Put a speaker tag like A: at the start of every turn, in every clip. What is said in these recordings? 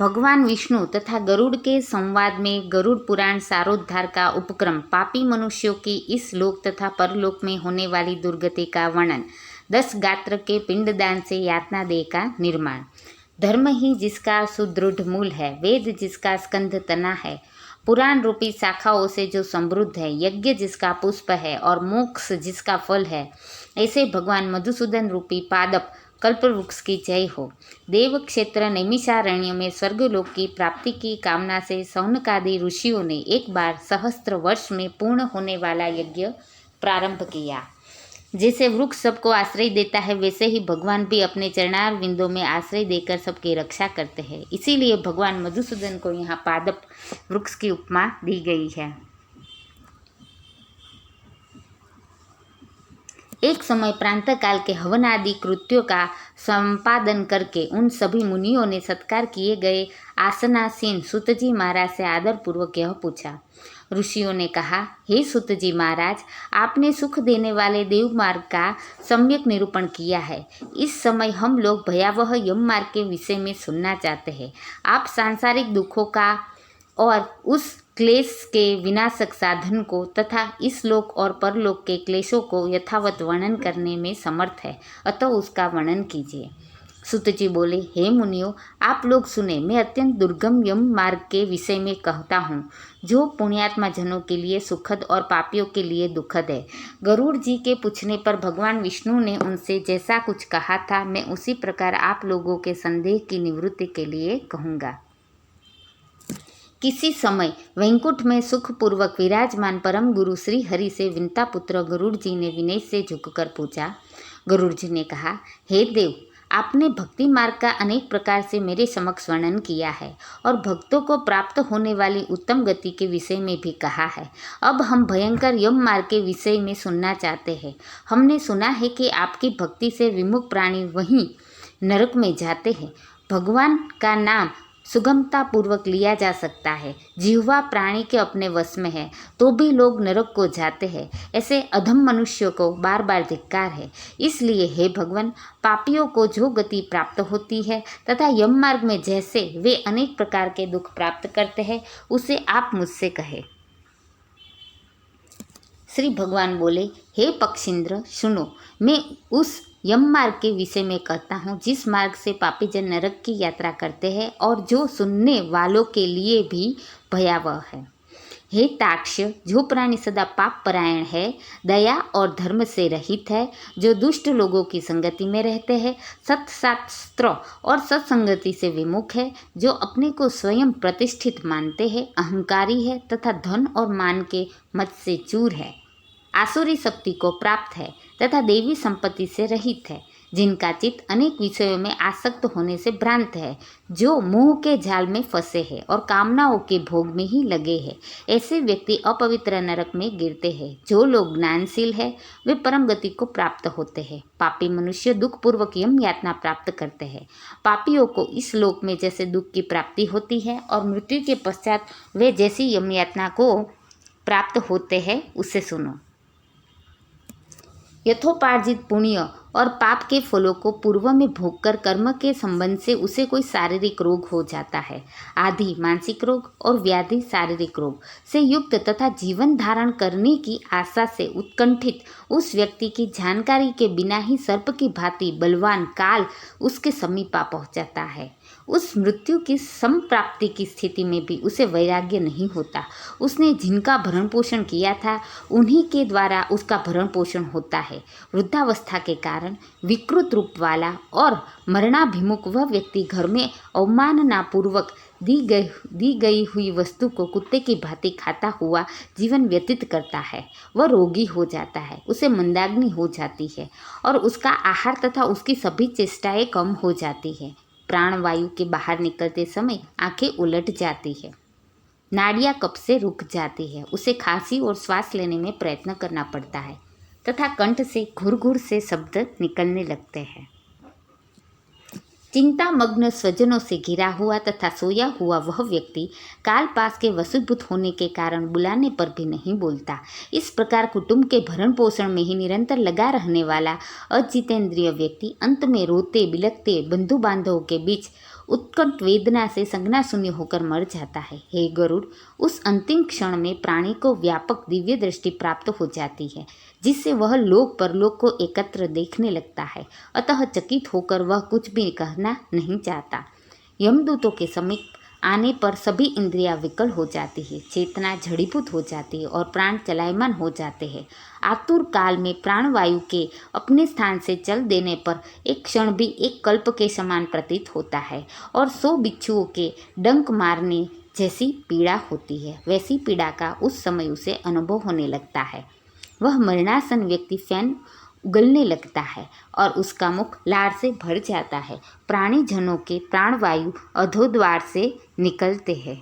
A: भगवान विष्णु तथा गरुड़ के संवाद में गरुड़ पुराण सारोद्धार का उपक्रम, पापी मनुष्यों की इस लोक तथा परलोक में होने वाली दुर्गति का वर्णन, 10 गात्र के पिंडदान से यातना देह का निर्माण, धर्म ही जिसका सुदृढ़ मूल है, वेद जिसका स्कंध तना है, पुराण रूपी शाखाओं से जो समृद्ध है, यज्ञ जिसका पुष्प है और मोक्ष जिसका फल है, ऐसे भगवान मधुसूदन रूपी पादप कल्पवृक्ष की जय हो। देव क्षेत्र नैमिषारण्य में स्वर्गलोक की प्राप्ति की कामना से सौनकादि ऋषियों ने एक बार सहस्त्र वर्ष में पूर्ण होने वाला यज्ञ प्रारंभ किया। जैसे वृक्ष सबको आश्रय देता है, वैसे ही भगवान भी अपने चरणार बिंदों में आश्रय देकर सबकी रक्षा करते हैं। इसीलिए भगवान मधुसूदन को यहाँ पादप वृक्ष की उपमा दी गई है। एक समय प्रातः काल के हवन आदि कृत्यों का संपादन करके उन सभी मुनियों ने सत्कार किए गए आसनासीन सुतजी महाराज से आदरपूर्वक यह पूछा। ऋषियों ने कहा, हे सुतजी महाराज, आपने सुख देने वाले देव मार्ग का सम्यक निरूपण किया है। इस समय हम लोग भयावह यम मार्ग के विषय में सुनना चाहते हैं। आप सांसारिक दुखों का और उस क्लेश के विनाशक साधन को तथा इस लोक और परलोक के क्लेशों को यथावत वर्णन करने में समर्थ है, अतः उसका वर्णन कीजिए। सुत जी बोले, हे मुनियों, आप लोग सुने, मैं अत्यंत दुर्गम यम मार्ग के विषय में कहता हूँ, जो पुण्यात्मा जनों के लिए सुखद और पापियों के लिए दुखद है। गरुड़ जी के पूछने पर भगवान विष्णु ने उनसे जैसा कुछ कहा था, मैं उसी प्रकार आप लोगों के संदेह की निवृत्ति के लिए कहूँगा। किसी समय वैकुंठ में सुखपूर्वक विराजमान परम गुरु श्री हरि से विंता पुत्र गरुड़ जी ने विनय से झुककर पूछा। गरुड़ जी ने कहा, हे देव, आपने भक्ति मार्ग का अनेक प्रकार से मेरे समक्ष वर्णन किया है और भक्तों को प्राप्त होने वाली उत्तम गति के विषय में भी कहा है। अब हम भयंकर यम मार्ग के विषय में सुनना चाहते हैं। हमने सुना है कि आपकी भक्ति से विमुख प्राणी वहीं नरक में जाते हैं। भगवान का नाम सुगमता पूर्वक लिया जा सकता है, जिह्वा प्राणी के अपने वश में है, तो भी लोग नरक को जाते हैं। ऐसे अधम मनुष्यों को बार बार धिक्कार है। इसलिए हे भगवान, पापियों को जो गति प्राप्त होती है तथा यम मार्ग में जैसे वे अनेक प्रकार के दुख प्राप्त करते हैं, उसे आप मुझसे कहे। श्री भगवान बोले, हे पक्षींद्र, सुनो, मैं उस यम मार्ग के विषय में कहता हूँ जिस मार्ग से पापी जन नरक की यात्रा करते हैं और जो सुनने वालों के लिए भी भयावह है। हे ताक्ष, जो प्राणी सदा पाप परायण है, दया और धर्म से रहित है, जो दुष्ट लोगों की संगति में रहते हैं, सत्शास्त्र और सत्संगति से विमुख है, जो अपने को स्वयं प्रतिष्ठित मानते हैं, अहंकारी है तथा धन और मान के मत से चूर है, आसुरी शक्ति को प्राप्त है तथा देवी संपत्ति से रहित है, जिनका चित्त अनेक विषयों में आसक्त होने से भ्रांत है, जो मोह के जाल में फंसे हैं और कामनाओं के भोग में ही लगे हैं, ऐसे व्यक्ति अपवित्र नरक में गिरते हैं। जो लोग ज्ञानशील है, वे परम गति को प्राप्त होते हैं। पापी मनुष्य दुख पूर्वक यम यातना प्राप्त करते हैं। पापियों को इस लोक में जैसे दुख की प्राप्ति होती है और मृत्यु के पश्चात वे जैसी यम यातना को प्राप्त होते हैं, उसे सुनो। यथोपार्जित पुण्य और पाप के फलों को पूर्व में भोगकर कर्म के संबंध से उसे कोई शारीरिक रोग हो जाता है। आदि मानसिक रोग और व्याधि शारीरिक रोग से युक्त तथा जीवन धारण करने की आशा से उत्कंठित उस व्यक्ति की जानकारी के बिना ही सर्प की भांति बलवान काल उसके समीप आ पहुँचाता है। उस मृत्यु की संप्राप्ति की स्थिति में भी उसे वैराग्य नहीं होता। उसने जिनका भरण पोषण किया था, उन्हीं के द्वारा उसका भरण पोषण होता है। वृद्धावस्था के कारण विकृत रूप वाला और मरणाभिमुख वह व्यक्ति घर में अवमाननापूर्वक दी गई हुई वस्तु को कुत्ते की भांति खाता हुआ जीवन व्यतीत करता है। वह रोगी हो जाता है, उसे मंदाग्नि हो जाती है और उसका आहार तथा उसकी सभी चेष्टाएं कम हो जाती है। प्राणवायु के बाहर निकलते समय आंखें उलट जाती है, नाड़ियाँ कब से रुक जाती है, उसे खांसी और श्वास लेने में प्रयत्न करना पड़ता है तथा कंठ से घुर-घुर से शब्द निकलने लगते हैं। चिंता मग्न स्वजनों से घिरा हुआ तथा सोया हुआ वह व्यक्ति काल पास के वशीभूत होने के कारण बुलाने पर भी नहीं बोलता। इस प्रकार कुटुंब के भरण पोषण में ही निरंतर लगा रहने वाला अजितेंद्रिय व्यक्ति अंत में रोते बिलखते बंधु बांधवों के बीच उत्कट वेदना से संज्ञा शून्य होकर मर जाता है। हे गरुड़, उस अंतिम क्षण में प्राणी को व्यापक दिव्य दृष्टि प्राप्त हो जाती है, जिससे वह लोक परलोक को एकत्र देखने लगता है। अतः चकित होकर वह कुछ भी कहना नहीं चाहता। यमदूतों के समीप आने पर सभी इंद्रियां विकल हो जाती है, चेतना जड़ीभूत हो जाती है और प्राण चलायमान हो जाते हैं। आतुर काल में प्राणवायु के अपने स्थान से चल देने पर एक क्षण भी एक कल्प के समान प्रतीत होता है और 100 बिच्छुओं के डंक मारने जैसी पीड़ा होती है, वैसी पीड़ा का उस समय उसे अनुभव होने लगता है। वह मरणासन व्यक्ति फैन उगलने लगता है और उसका मुख लार से भर जाता है। प्राणी जनों के प्राणवायु अधोद्वार से निकलते हैं।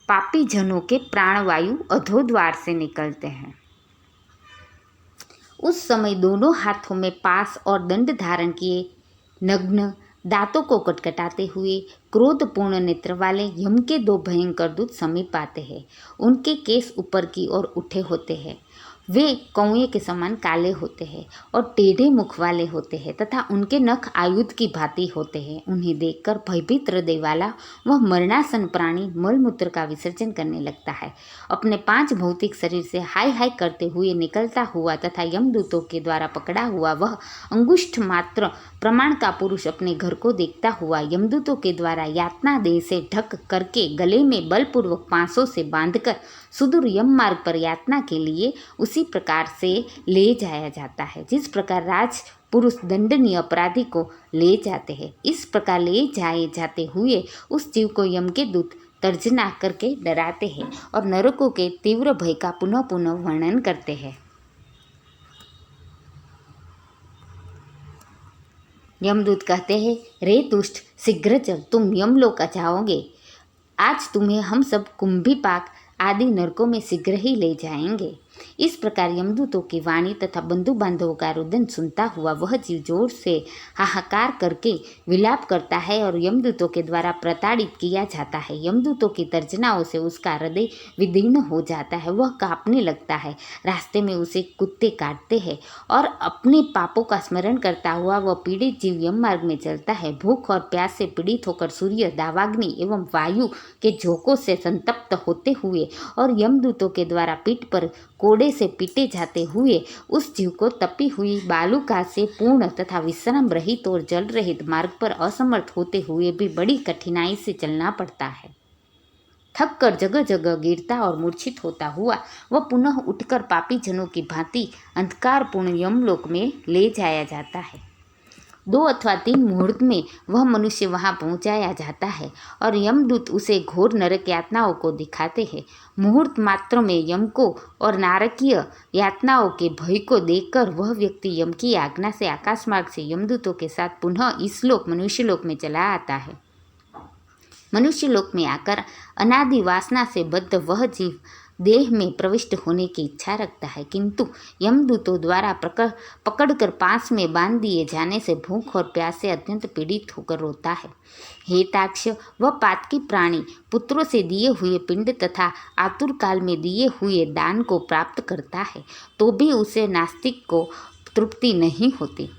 A: पापी जनों के प्राणवायु अधोद्वार से निकलते हैं। उस समय दोनों हाथों में पास और दंड धारण किए, नग्न, दांतों को कटकटाते हुए, क्रोधपूर्ण नेत्र वाले यम के 2 भयंकर दूत समीप आते हैं। उनके केस ऊपर की ओर उठे होते हैं। वे कौए के समान काले होते हैं और टेढ़े मुख वाले होते हैं तथा उनके नख आयुध की भांति होते हैं। उन्हें देखकर भयभीत हृदय वाला वह मरणासन प्राणी मलमूत्र का विसर्जन करने लगता है। अपने 5 भौतिक शरीर से हाय हाय करते हुए निकलता हुआ तथा यमदूतों के द्वारा पकड़ा हुआ वह अंगुष्ठ मात्र प्रमाण का पुरुष अपने घर को देखता हुआ यमदूतों के द्वारा यातना देह से ढक करके गले में बलपूर्वक पांसों से बांधकर सुदूर यम मार्ग पर यातना के लिए उसी प्रकार से ले जाया जाता है जिस प्रकार राज पुरुष दंडनीय अपराधी को ले जाते हैं। इस प्रकार ले जाए जाते हुए उस जीव को यम के दूत तर्जना करके डराते हैं और नरकों के तीव्र भय का पुनः पुनः वर्णन करते हैं। यमदूत कहते हैं, रे दुष्ट, शीघ्र चल, तुम यमलोक जाओगे। आज तुम्हें हम सब कुंभीपाक आदि नरकों में शीघ्र ही ले जाएंगे। इस प्रकार यमदूतों की वाणी तथा बंधु बांधवों का रुदन सुनता हुआ वह जीव जोर से हाहाकार करके विलाप करता है और यमदूतों के द्वारा प्रताड़ित किया जाता है। यमदूतों की तर्जनाओं से उसका हृदय विदीर्ण हो जाता है, वह कांपने लगता है। रास्ते में उसे कुत्ते काटते हैं और अपने पापों का स्मरण करता हुआ वह पीड़ित जीव यम मार्ग में चलता है। भूख और प्यास से पीड़ित होकर सूर्य, दावाग्नि एवं वायु के झोंकों से संतप्त होते हुए और यमदूतों के द्वारा पीठ पर कोड़े से पीटे जाते हुए उस जीव को तपी हुई बालुका से पूर्ण तथा विश्राम रहित और जल रहित मार्ग पर असमर्थ होते हुए भी बड़ी कठिनाई से चलना पड़ता है। थक कर जगह जगह गिरता और मूर्छित होता हुआ वह पुनः उठकर पापी जनों की भांति अंधकारपूर्ण यमलोक में ले जाया जाता है। 2 अथवा 3 मुहूर्त में वह मनुष्य वहां पहुंचाया जाता है और यमदूत उसे घोर नरक यातनाओं को दिखाते हैं। मुहूर्त मात्र में यम को और नारकीय यातनाओं के भय को देखकर वह व्यक्ति यम की आज्ञा से आकाशमार्ग से यमदूतों के साथ पुनः इस लोक मनुष्यलोक में चला आता है। मनुष्यलोक में आकर अनादि वासना से बद्ध वह जीव देह में प्रविष्ट होने की इच्छा रखता है, किंतु यमदूतों द्वारा पकड़कर पास में बांध दिए जाने से भूख और प्यास से अत्यंत पीड़ित होकर रोता है। हे ताक्ष, वह पातकी प्राणी पुत्रों से दिए हुए पिंड तथा आतुर काल में दिए हुए दान को प्राप्त करता है तो भी उसे नास्तिक को तृप्ति नहीं होती।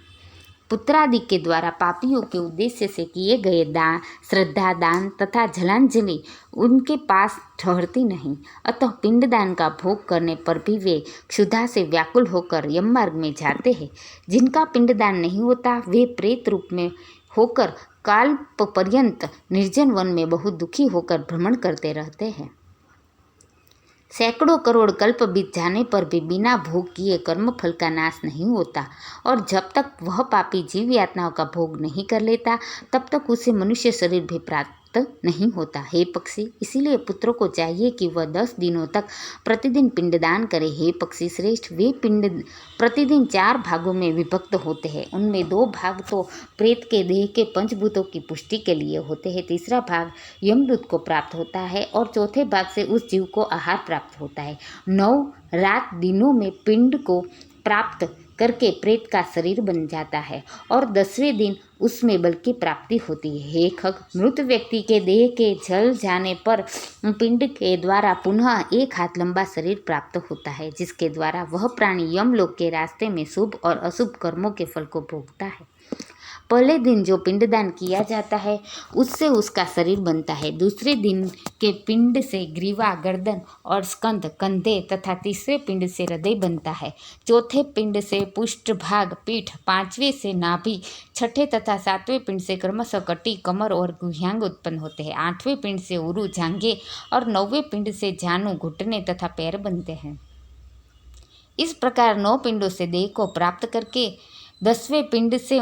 A: पुत्रादि के द्वारा पापियों के उद्देश्य से किए गए दान, श्रद्धा दान तथा जलांजलि उनके पास ठहरती नहीं। अतः पिंडदान का भोग करने पर भी वे क्षुधा से व्याकुल होकर यम मार्ग में जाते हैं। जिनका पिंडदान नहीं होता वे प्रेत रूप में होकर काल पर्यंत निर्जन वन में बहुत दुखी होकर भ्रमण करते रहते हैं। सैकड़ों करोड़ कल्प बीत जाने पर भी बिना भोग किए कर्मफल का नाश नहीं होता और जब तक वह पापी जीव यातनाओं का भोग नहीं कर लेता तब तक उसे मनुष्य शरीर भी प्राप्त नहीं होता। हे पक्षी, इसीलिए पुत्रों को चाहिए कि वह 10 दिनों तक प्रतिदिन पिंडदान करे। हे पक्षी श्रेष्ठ, वे पिंड प्रतिदिन 4 भागों में विभक्त होते हैं। उनमें 2 भाग तो प्रेत के देह के पंचभूतों की पुष्टि के लिए होते हैं, तीसरा भाग यमदूत को प्राप्त होता है और चौथे भाग से उस जीव को आहार प्राप्त होता है। 9 रात दिनों में पिंड को प्राप्त करके प्रेत का शरीर बन जाता है और 10वें दिन उसमें बल की प्राप्ति होती है। हे खग, मृत व्यक्ति के देह के जल जाने पर पिंड के द्वारा पुनः 1 हाथ लंबा शरीर प्राप्त होता है, जिसके द्वारा वह प्राणी यमलोक के रास्ते में शुभ और अशुभ कर्मों के फल को भोगता है। पहले दिन जो पिंडदान किया जाता है उससे उसका शरीर बनता है। दूसरे दिन के पिंड से ग्रीवा, गर्दन और स्कंद, कंधे तथा तीसरे पिंड से हृदय बनता है। चौथे पिंड से पृष्ठभाग, पीठ, पांचवें से नाभि, छठे तथा सातवें पिंड से क्रमशः कटी, कमर और गुह्यांग उत्पन्न होते हैं। आठवें पिंड से उरु, जांघें और नौवें पिंड से जानु, घुटने तथा पैर बनते हैं। इस प्रकार 9 पिंडों से देह को प्राप्त करके 10वें पिंड से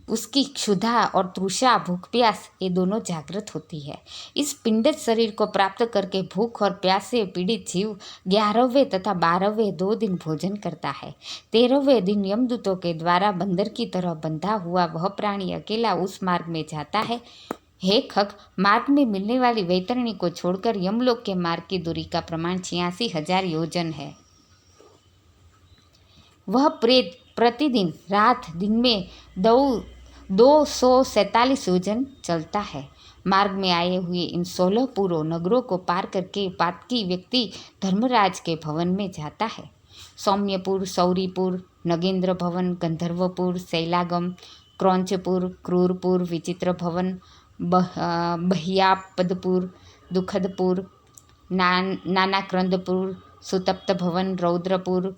A: उसकी क्षुधा और तृषा, भूख प्यास ये दोनों जागृत होती है। इस पिंडित शरीर को प्राप्त करके भूख और प्यास से पीड़ित जीव 11वें तथा 12वें 2 दिन भोजन करता है। 13वें दिन यमदूतों के द्वारा बंदर की तरह बंधा हुआ वह प्राणी अकेला उस मार्ग में जाता है। हे खग, मार्ग में मिलने वाली वैतरणी को छोड़कर यमलोक के मार्ग की दूरी का प्रमाण 86,000 योजन है। वह प्रेत प्रतिदिन रात दिन में 247 योजन चलता है। मार्ग में आए हुए इन 16 पूर्व नगरों को पार करके पातकी व्यक्ति धर्मराज के भवन में जाता है। सौम्यपुर, सौरीपुर, नगेंद्र भवन, गंधर्वपुर, शैलागम, क्रौंचपुर, क्रूरपुर, विचित्र भवन, बह्यापदपुर, दुखदपुर, नानाक्रंदपुर, सुतप्त भवन, रौद्रपुर,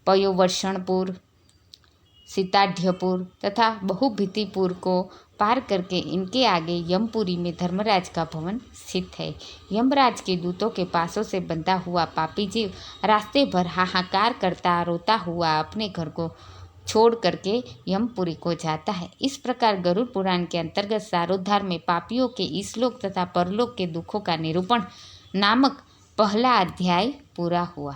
A: पयोवर्षणपुर, सीताढ्यपुर तथा बहुभितिपुर को पार करके इनके आगे यमपुरी में धर्मराज का भवन स्थित है। यमराज के दूतों के पासों से बंधा हुआ पापी जीव रास्ते भर हाहाकार करता रोता हुआ अपने घर को छोड़ करके यमपुरी को जाता है। इस प्रकार गरुड़ पुराण के अंतर्गत सारोद्धार में पापियों के इसलोक तथा परलोक के दुखों का निरूपण नामक पहला अध्याय पूरा हुआ।